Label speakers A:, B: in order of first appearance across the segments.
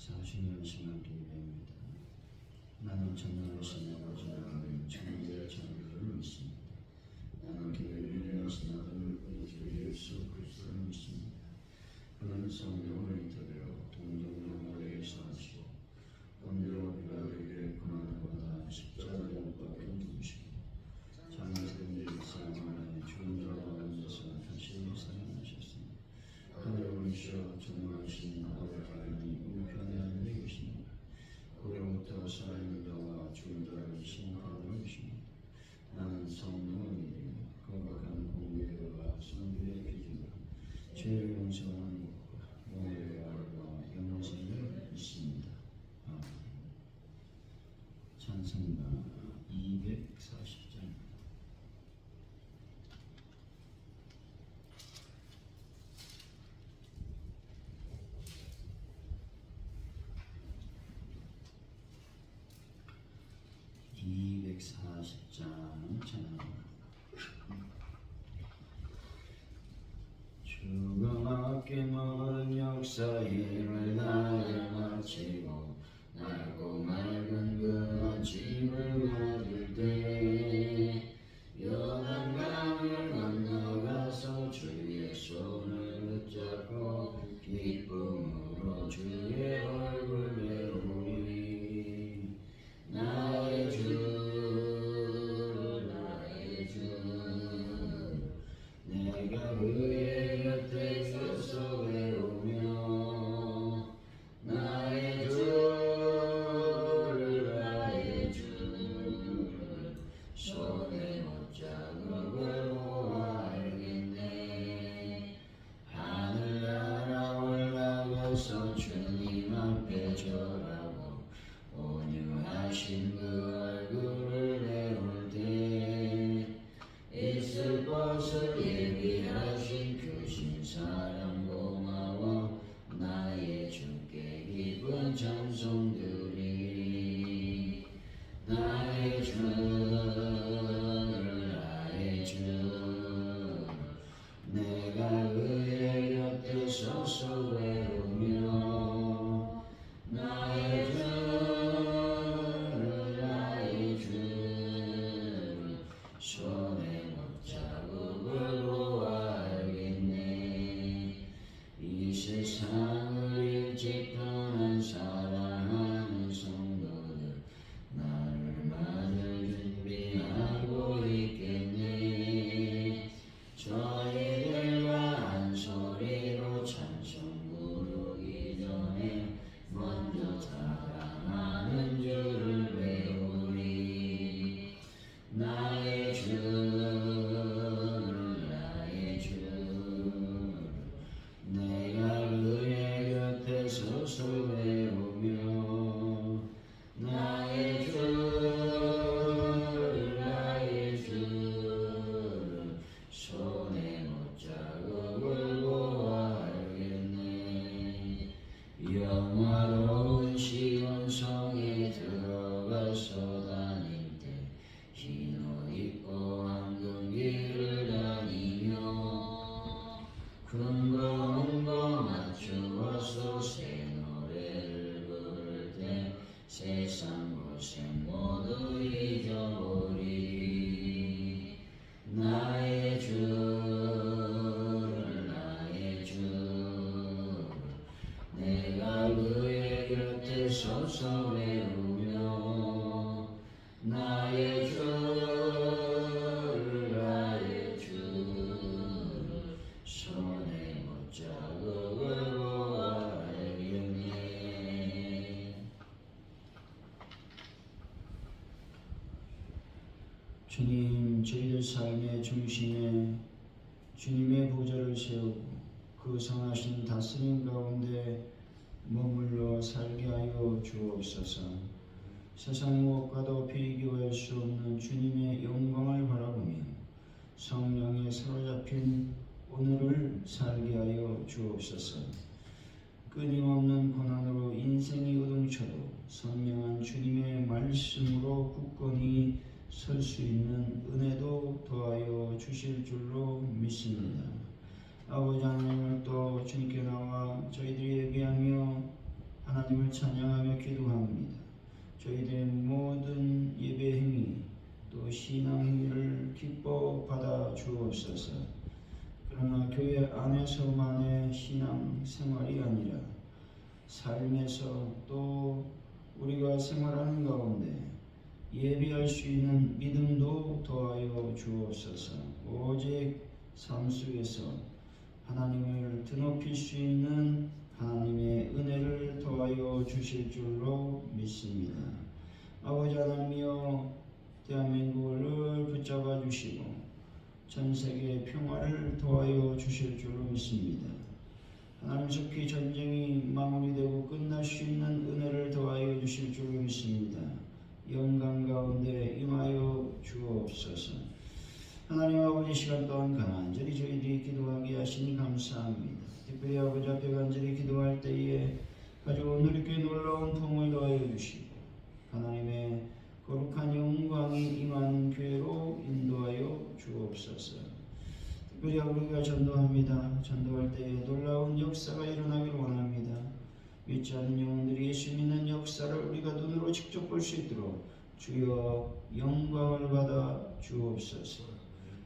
A: 40년 신학기 예배입니다. 나는 전능하신 아버지 하나님 천국의 창조주를 믿습니다. 나는 그의 유일하신 아들 우리 주 예수 그리스도를 믿습니다. 그는 성령을 잉태되어 동정녀의 사시고 본디오 빌라도에게 고난을 받아 십자가에 못 박혀 죽으시고 장사된 일 사망하에 죽은 자 가운데서 다시 살아나셨습니다. 하늘에 오르셔 전능하신 아버지 하나님 우편에 앉아 계십니다. 그로부터 살아있는 자와 죽은 자를 심판하러 오십니다. 나는 성령을 믿으며 거룩한 공예와 선교의 기준으로 죄를 용서하는 것과 영원의 부활과 영생을 믿습니다. 아멘. 찬송가 240장. 찬양합니다. 죽음 앞에 먼 역사의 일을 나를 마치고 낡고 맑은 그 아침을 맞을 때 요단강을 건너가서 주의 손을 붙잡고 기쁨으로 주의 얼굴 배우리. 나의 주 내가 그의 곁에 서서 외우며 나의 주를 나의 주를 손에 못잡고 보아 알겠네. 하늘 날아 올라가서 주님 앞에 절하고 온유하신 그 얼굴을 배울 때 있을 것을 예비하신 크신 사랑 고마워 나의 주께 기쁜 찬송드리. 나의 주 나의 주 내가 그의 곁에 서서 외우며 나의 주 나의 주 손에 자국을 보아 알겠네. 이 세상을 일찍 떠난 사랑하는 성도들 나를 맞을 준비하고 있겠네. 저희들과 한 소리로 찬송 부르기 전에 먼저 사랑하는 주를 배우리. 나의 주 나의 주 내가 그의 곁에 서서 외우며 나의 주 나의 주 손에 못자국을 보아 알겠네. 영화로운 시온성에 들어가서 다닐 때 흰 옷 입고 황금 길을 다니며 큰 거 맞추어서 새 노래를 부를 때 세상 고생 모두 잊어버리. 나의 주 나의 주 내가 그의 곁에 서서 외우며 나의 주 나의 주 손에 못자국을 보아 알겠네. 주님, 저희들 삶의 중심에 주님의 보좌를 세우고 그 선하신 다스림 가운데 머물러 살게 하여 주옵소서. 세상 무엇과도 비교할 수 없는 주님의 영광을 바라보며 성령에 사로잡힌 오늘을 살게 하여 주옵소서. 끊임없는 고난으로 인생이 요동쳐도 선명한 주님의 말씀으로 굳건히 설 수 있는 은혜도 더하여 주실 줄로 믿습니다. 아버지 하나님을 또 주님께 나와 저희들이 예배하며 하나님을 저희들의 모든 예배 행위 또 신앙 행위를 기뻐 받아 주옵소서. 그러나 교회 안에서만의 신앙 생활이 아니라 삶에서 또 우리가 생활하는 가운데 예배할 수 있는 믿음도 더하여 주옵소서. 오직 삶 속에서 하나님을 드높일 수 있는 하나님의 은혜를 더하여 주실 줄로 믿습니다. 아버지 하나님이여, 대한민국을 붙잡아 주시고 전 세계 평화를 더하여 주실 줄로 믿습니다. 하나님 속히 전쟁이 마무리되고 끝날 수 있는 은혜를 더하여 주실 줄로 믿습니다. 영광 가운데 임하여 주옵소서. 하나님 아버지, 시간 동안 간절히 저희들이 기도하게 하시니 감사합니다. 특별히 아버지 앞에 간절히 기도할 때에 가져온 우리께 놀라운 도움을 더하여 주시고 하나님의 거룩한 영광이 임하는 교회로 인도하여 주옵소서. 특별히 우리가 전도합니다. 전도할 때에 놀라운 역사가 일어나기를 원합니다. 믿지 않는 영혼들이 예수 믿는 역사를 우리가 눈으로 직접 볼 수 있도록 주여 영광을 받아 주옵소서.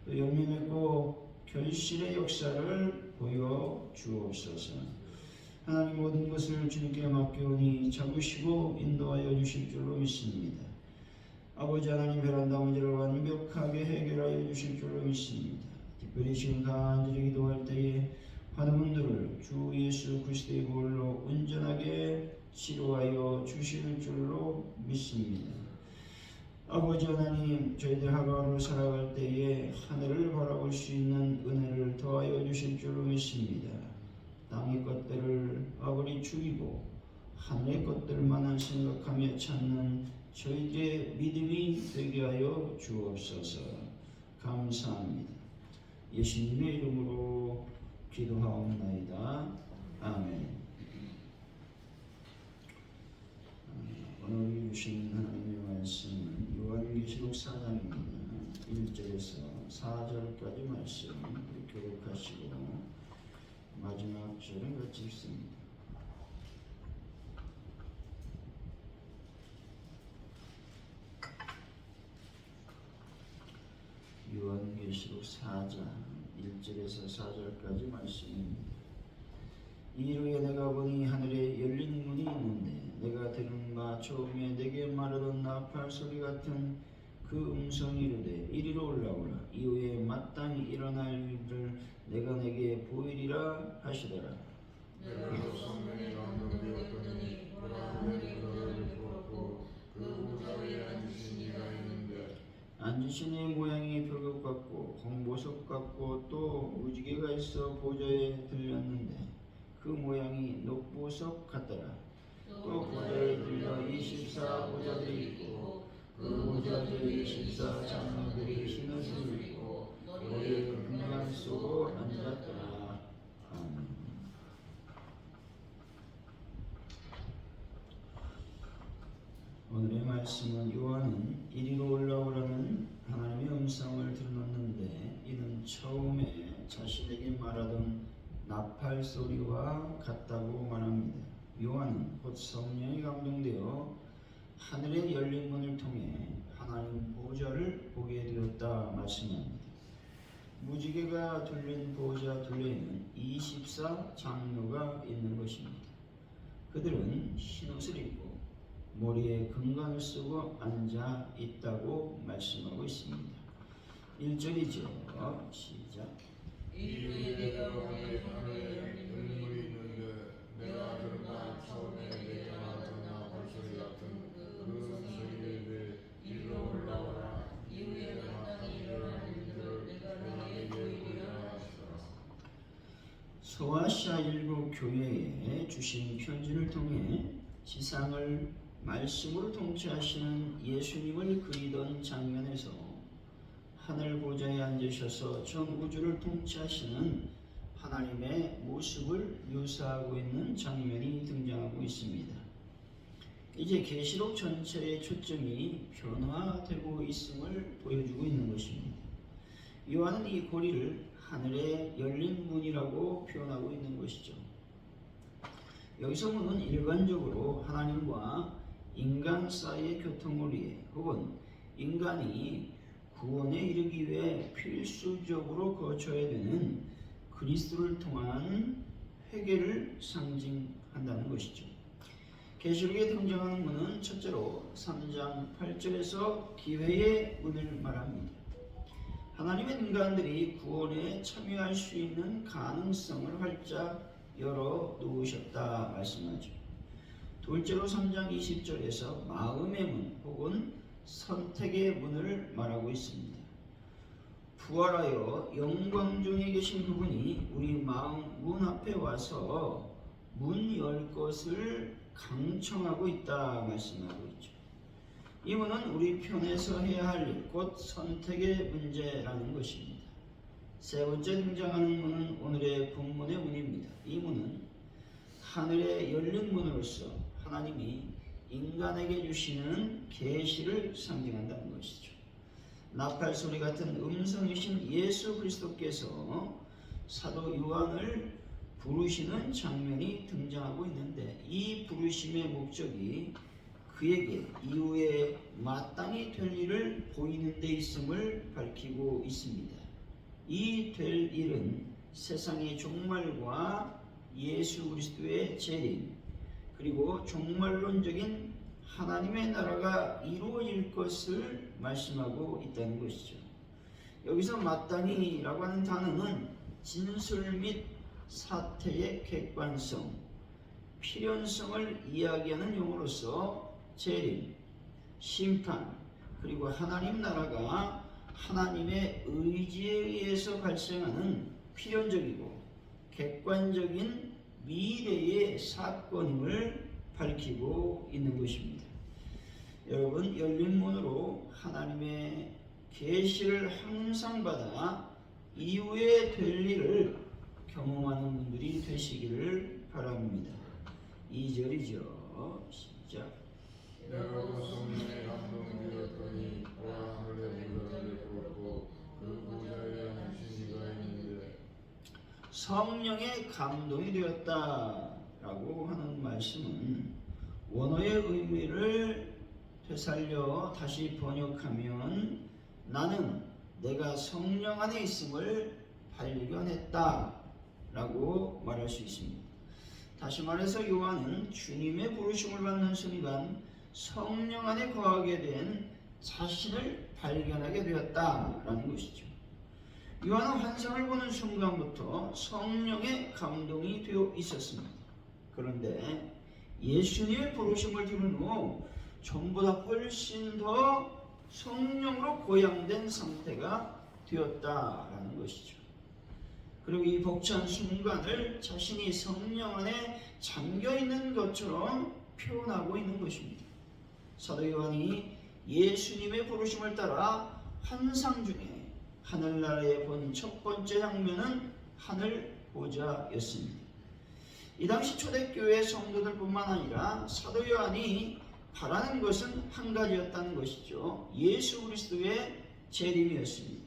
A: 또 열매 맺고 결실의 역사를 보여 주옵소서. 하나님 모든 것을 주님께 맡겨오니 잡으시고 인도하여 주실 줄로 믿습니다. 아버지 하나님, 베란다 문제를 완벽하게 해결하여 주실 줄로 믿습니다. 특별히 지금 간절히 기도할 때에 환우분들을 주 예수 그리스도의 보혈로 온전하게 치료하여 주실 줄로 믿습니다. 아버지 하나님, 저희들 하루하루 살아갈 때에 하늘을 바라볼 수 있는 은혜를 더하여 주실 줄로 믿습니다. 땅의 것들을 아버지 죽이고 하늘의 것들만을 생각하며 찾는 저희들의 믿음이 되게 하여 주옵소서. 감사합니다. 예수님의 이름으로 기도하옵나이다. 아멘. 오늘 주신 하나님의 말씀은 요한계시록 4장입니다. 1절에서 4절까지 말씀 교독하시고 마지막 절은 같이 읽습니다. 요한계시록 4장 1절에서 4절까지 말씀입니다. 이후에 내가 보니 하늘에 열린 문이 있는데 내가 들은 바 처음에 내게 말하던 나팔 소리 같은 그 음성이 이르되 이리로 올라오라. 이후에 마땅히 일어날 일을 내가 내게 보이리라 하시더라.
B: 내가 성문에 감동되었더니 보라, 하늘이 문을 부었고 그 보좌 위에 앉으신 이가 있는데
A: 앉으신 이의 모양이 벽옥 같고 홍보석 같고 또 무지개가 있어 보좌에 들렸는데 그 모양이 녹보석 같더라. 또 보좌에 들려 24보좌들이 있고 그 보좌들 24장로들이 흰 옷을 입고 머리에 금관을 쓰고 앉았더라. 아멘. 오늘의 말씀은 요한은 이리로 올라오라는 하나님의 음성을 들었는데 이는 처음에 자신에게 말하던 나팔 소리와 같다고 말합니다. 요한은 곧 성령이 감동되어 하늘의 열린 문을 통해 하나님 보좌를 보게 되었다 말씀합니다. 무지개가 둘린 보좌 둘레에는 24장로가 있는 것입니다. 그들은 흰옷을 입고 머리에 금관을 쓰고 앉아 있다고 말씀하고 있습니다. 1절이죠. 시작.
B: 이후에 내가 보니 하늘에 열린 문이 있는데 내가 들은 바 처음에 내게 말하던 나팔 소리 같은 그 음성이 이르되 이리로 올라오라. 이후에 마땅히 일어날 일들을 내가 내게 보이리라 하시더라.
A: 소아시아 일곱 교회에 주신 편지를 통해 지상을 말씀으로 통치하시는 예수님을 그리던 장면에서 하늘 보좌에 앉으셔서 전 우주를 통치하시는 하나님의 모습을 묘사하고 있는 장면이 등장하고 있습니다. 이제 계시록 전체의 초점이 변화되고 있음을 보여주고 있는 것입니다. 요한은 이 고리를 하늘에 열린 문이라고 표현하고 있는 것이죠. 여기서 문은 일반적으로 하나님과 인간 사이의 교통을 위해 혹은 인간이 구원에 이르기 위해 필수적으로 거쳐야 되는 그리스도를 통한 회개를 상징한다는 것이죠. 계시록에 등장하는 문은 첫째로 3장 8절에서 기회의 문을 말합니다. 하나님의 인간들이 구원에 참여할 수 있는 가능성을 활짝 열어 놓으셨다 말씀하죠. 둘째로 3장 20절에서 마음의 문 혹은 선택의 문을 말하고 있습니다. 부활하여 영광 중에 계신 그분이 우리 마음 문 앞에 와서 문 열 것을 강청하고 있다 말씀하고 있죠. 이 문은 우리 편에서 해야 할 일, 곧 선택의 문제라는 것입니다. 세 번째 등장하는 문은 오늘의 본문의 문입니다. 이 문은 하늘에 열린 문으로서 하나님이 인간에게 주시는 계시를 상징한다는 것이죠. 나팔 소리 같은 음성이신 예수 그리스도께서 사도 요한을 부르시는 장면이 등장하고 있는데, 이 부르심의 목적이 그에게 이후에 마땅히 될 일을 보이는 데 있음을 밝히고 있습니다. 이 될 일은 세상의 종말과 예수 그리스도의 재림, 그리고 종말론적인 하나님의 나라가 이루어질 것을 말씀하고 있다는 것이죠. 여기서 마땅히라고 하는 단어는 진술 및 사태의 객관성, 필연성을 이야기하는 용어로서 재림, 심판, 그리고 하나님 나라가 하나님의 의지에 의해서 발생하는 필연적이고 객관적인 미래의 사건임을 밝히고 있는 것입니다. 여러분, 열린 문으로 하나님의 계시를 항상 받아 이후에 될 일을 경험하는 분들이 되시기를 바랍니다. 2절이죠. 시작.
B: 내가 성령의 감동되었더니 보라 하늘에 문을 열었고 그 보좌에 앉으신 이가 있는데,
A: 성령의 감동이 되었다라고 하는 말씀은 원어의 의미를 되살려 다시 번역하면 나는 내가 성령 안에 있음을 발견했다 라고 말할 수 있습니다. 다시 말해서 요한은 주님의 부르심을 받는 순간 성령 안에 거하게 된 자신을 발견하게 되었다라는 것이죠. 요한은 환상을 보는 순간부터 성령의 감동이 되어 있었습니다. 그런데 예수님의 부르심을 들은 후 전보다 훨씬 더 성령으로 고양된 상태가 되었다라는 것이죠. 그리고 이 벅찬 순간을 자신이 성령 안에 잠겨있는 것처럼 표현하고 있는 것입니다. 사도 요한이 예수님의 부르심을 따라 환상 중에 하늘나라에 본 첫 번째 장면은 하늘 보좌였습니다. 이 당시 초대교회 성도들뿐만 아니라 사도 요한이 바라는 것은 한 가지였다는 것이죠. 예수 그리스도의 재림이었습니다.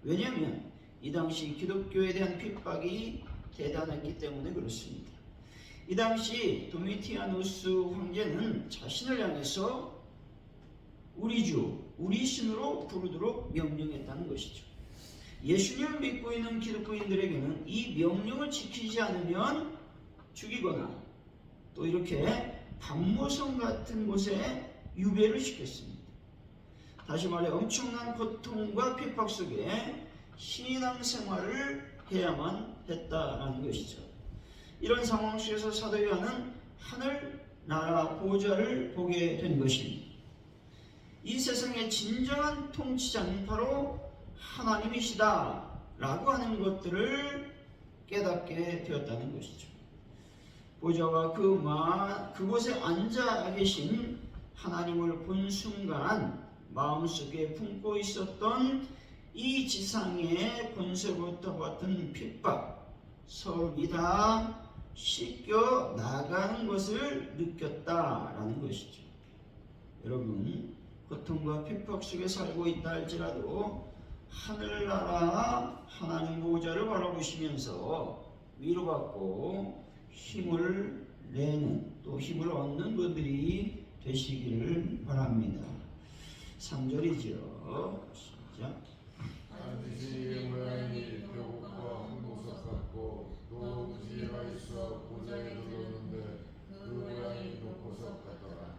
A: 왜냐하면 이 당시 기독교에 대한 핍박이 대단했기 때문에 그렇습니다. 이 당시 도미티아누스 황제는 자신을 향해서 우리 주, 우리 신으로 부르도록 명령했다는 것이죠. 예수님을 믿고 있는 기독교인들에게는 이 명령을 지키지 않으면 죽이거나 또 이렇게 감모성 같은 곳에 유배를 시켰습니다. 다시 말해 엄청난 고통과 핍박 속에 신앙생활을 해야만 했다라는 것이죠. 이런 상황 속에서 사도 요한은 하늘 나라 보좌를 보게 된 것입니다. 이 세상의 진정한 통치자는 바로 하나님이시다 라고 하는 것들을 깨닫게 되었다는 것이죠. 보좌와 그곳에 앉아 계신 하나님을 본 순간 마음속에 품고 있었던 이 지상의 권세로부터 받은 핍박, 서울이 다 씻겨 나가는 것을 느꼈다라는 것이죠. 여러분, 고통과 핍박 속에 살고 있다 할지라도 하늘나라 하나님 보좌를 바라보시면서 위로받고 힘을 내는 또 힘을 얻는 분들이 되시기를 바랍니다. 3절이죠. 시작.
B: 반드시 모양이 벼곡과 홍보석 같고 또 무지개가 있어 보좌에 들어오는데 그 모양이 독보석 같더라.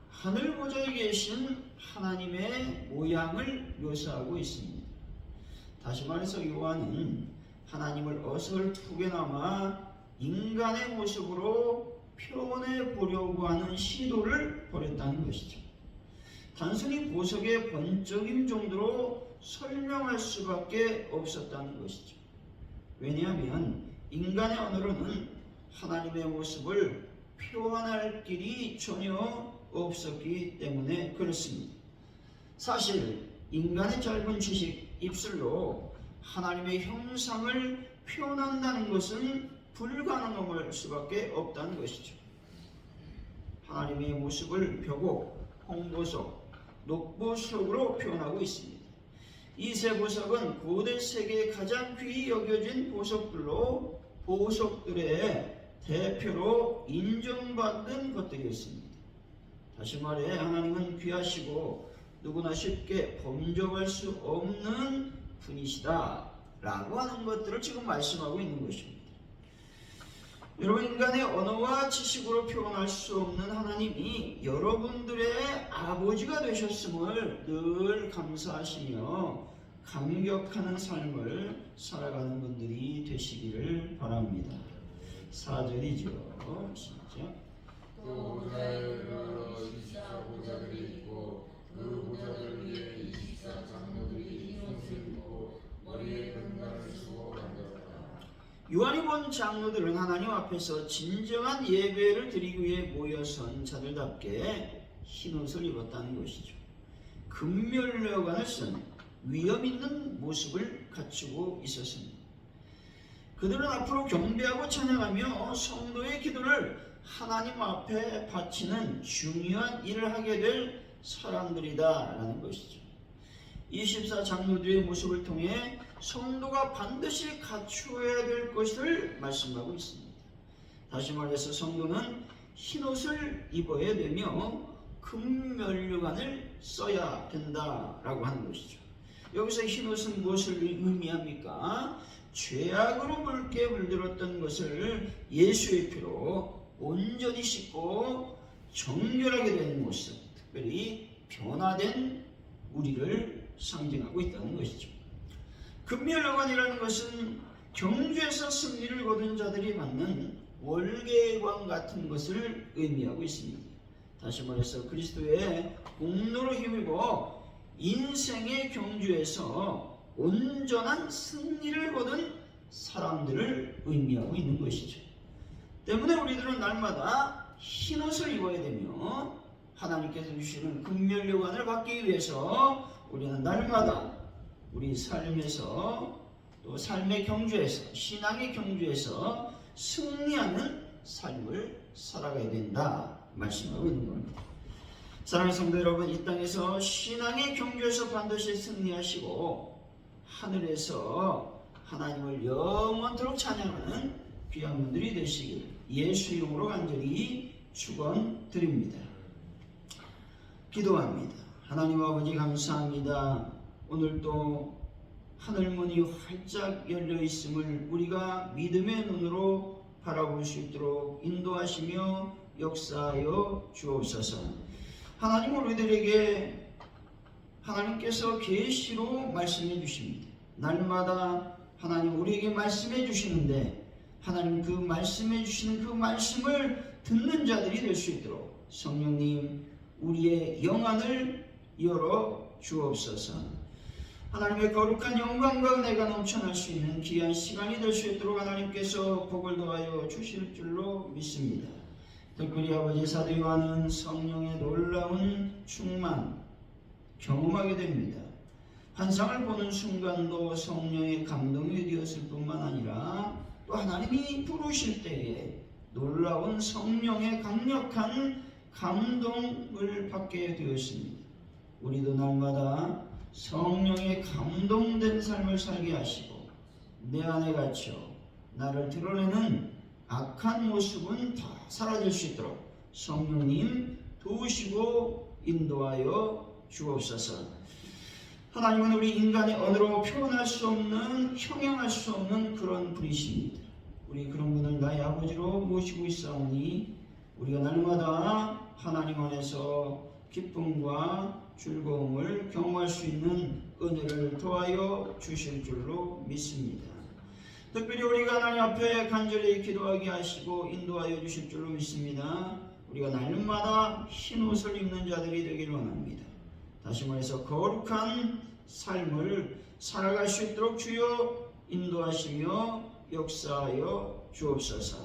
A: 하늘 보좌에 계신 하나님의 모양을 묘사하고 있습니다. 다시 말해서 요한은 하나님을 어설프게나마 인간의 모습으로 표현해 보려고 하는 시도를 벌였다는 것이죠. 단순히 보석의 번쩍임 정도로 설명할 수밖에 없었다는 것이죠. 왜냐하면 인간의 언어로는 하나님의 모습을 표현할 길이 전혀 없었기 때문에 그렇습니다. 사실 인간의 짧은 지식, 입술로 하나님의 형상을 표현한다는 것은 불가능할 수밖에 없다는 것이죠. 하나님의 모습을 벼곡, 홍보석, 녹보석으로 표현하고 있습니다. 이 세 보석은 고대 세계의 가장 귀히 여겨진 보석들로 보석들의 대표로 인정받는 것들이었습니다. 다시 말해 하나님은 귀하시고 누구나 쉽게 범접할 수 없는 분이시다 라고 하는 것들을 지금 말씀하고 있는 것입니다. 여러분, 인간의 언어와 지식으로 표현할 수 없는 하나님이 여러분들의 아버지가 되셨음을 늘 감사하시며 감격하는 삶을 살아가는 분들이 되시기를 바랍니다. 4절이죠. 시작.
B: 또 보좌에 이르러 24보좌들이 있고 그 보좌들 위에 24장로들이 흰옷을 입고 머리에 금관을 쓰고 앉았다.
A: 요한이 본 장로들은 하나님 앞에서 진정한 예배를 드리기 위해 모여선 자들답게 흰옷을 입었다는 것이죠. 금면류관을 쓴 위엄 있는 모습을 갖추고 있었습니다. 그들은 앞으로 경배하고 찬양하며 성도의 기도를 하나님 앞에 바치는 중요한 일을 하게 될 사람들이다라는 것이죠. 24장로들의 모습을 통해 성도가 반드시 갖추어야 될 것을 말씀하고 있습니다. 다시 말해서 성도는 흰옷을 입어야 되며 금면류관을 써야 된다라고 하는 것이죠. 여기서 흰옷은 무엇을 의미합니까? 죄악으로 붉게 물들었던 것을 예수의 피로 온전히 씻고 정결하게 된 모습, 특별히 변화된 우리를 상징하고 있다는 것이죠. 금면류관이라는 것은 경주에서 승리를 거둔 자들이 받는 월계관 같은 것을 의미하고 있습니다. 다시 말해서 그리스도의 공로로 힘입어 인생의 경주에서 온전한 승리를 거둔 사람들을 의미하고 있는 것이죠. 때문에 우리들은 날마다 흰옷을 입어야 되며 하나님께서 주시는 금면류관을 받기 위해서 우리는 날마다 우리 삶에서 또 삶의 경주에서 신앙의 경주에서 승리하는 삶을 살아가야 된다 말씀하고 있는 겁니다. 사랑하는 성도 여러분, 이 땅에서 신앙의 경주에서 반드시 승리하시고 하늘에서 하나님을 영원토록 찬양하는 귀한 분들이 되시길 예수 이름으로 간절히 축원드립니다. 기도합니다. 하나님 아버지 감사합니다. 오늘도 하늘문이 활짝 열려 있음을 우리가 믿음의 눈으로 바라볼 수 있도록 인도하시며 역사하여 주옵소서. 하나님, 우리들에게 하나님께서 계시로 말씀해 주십니다. 날마다 하나님 우리에게 말씀해 주시는데 하나님 그 말씀해 주시는 그 말씀을 듣는 자들이 될 수 있도록 성령님 우리의 영안을 열어 주옵소서. 하나님의 거룩한 영광과 은혜가 넘쳐날 수 있는 귀한 시간이 될 수 있도록 하나님께서 복을 더하여 주실 줄로 믿습니다. 특별히 아버지 사도 요한은 성령의 놀라운 충만 경험하게 됩니다. 환상을 보는 순간도 성령의 감동이 되었을 뿐만 아니라 또 하나님이 부르실 때에 놀라운 성령의 강력한 감동을 받게 되었습니다. 우리도 날마다 성령의 감동된 삶을 살게 하시고 내 안에 갇혀 나를 드러내는 악한 모습은 다 사라질 수 있도록 성령님 도우시고 인도하여 주옵소서. 하나님은 우리 인간의 언어로 표현할 수 없는, 형용할 수 없는 그런 분이십니다. 우리 그런 분을 나의 아버지로 모시고 있사오니 우리가 날마다 하나님 안에서 기쁨과 즐거움을 경험할 수 있는 은혜를 더하여 주실 줄로 믿습니다. 특별히 우리가 하나님 앞에 간절히 기도하게 하시고 인도하여 주실 줄로 믿습니다. 우리가 날마다 흰 옷을 입는 자들이 되기를 원합니다. 다시 말해서 거룩한 삶을 살아갈 수 있도록 주여 인도하시며 역사하여 주옵소서.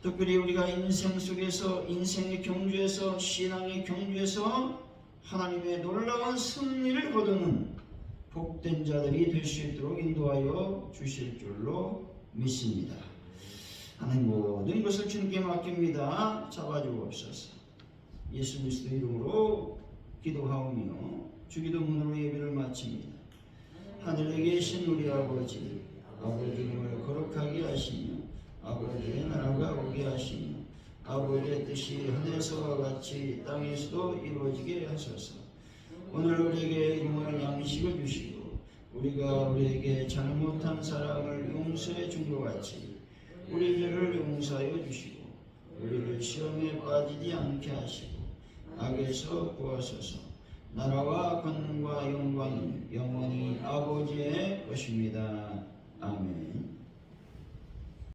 A: 특별히 우리가 인생 속에서, 인생의 경주에서, 신앙의 경주에서 하나님의 놀라운 승리를 거두는 복된 자들이 될 수 있도록 인도하여 주실 줄로 믿습니다. 하나님 모든 것을 주님께 맡깁니다. 잡아주옵소서. 예수 그리스도 이름으로 기도하오며 주기도문으로 예배를 마칩니다. 하늘에 계신 우리 아버지, 아버지 이름을 거룩하게 하시며 아버지의 나라가 오게 하시며 아버지의 뜻이 하늘에서와 같이 땅에서도 이루어지게 하소서. 오늘 우리에게 일용할 양식을 주시고 우리가 우리에게 잘못한 사랑을 용서해 준 것 같이 우리 죄를 용서하여 주시고 우리를 시험에 빠지지 않게 하시고 악에서 구하소서. 나라와 권능과 영광은 영원히 아버지의 것입니다. 아멘.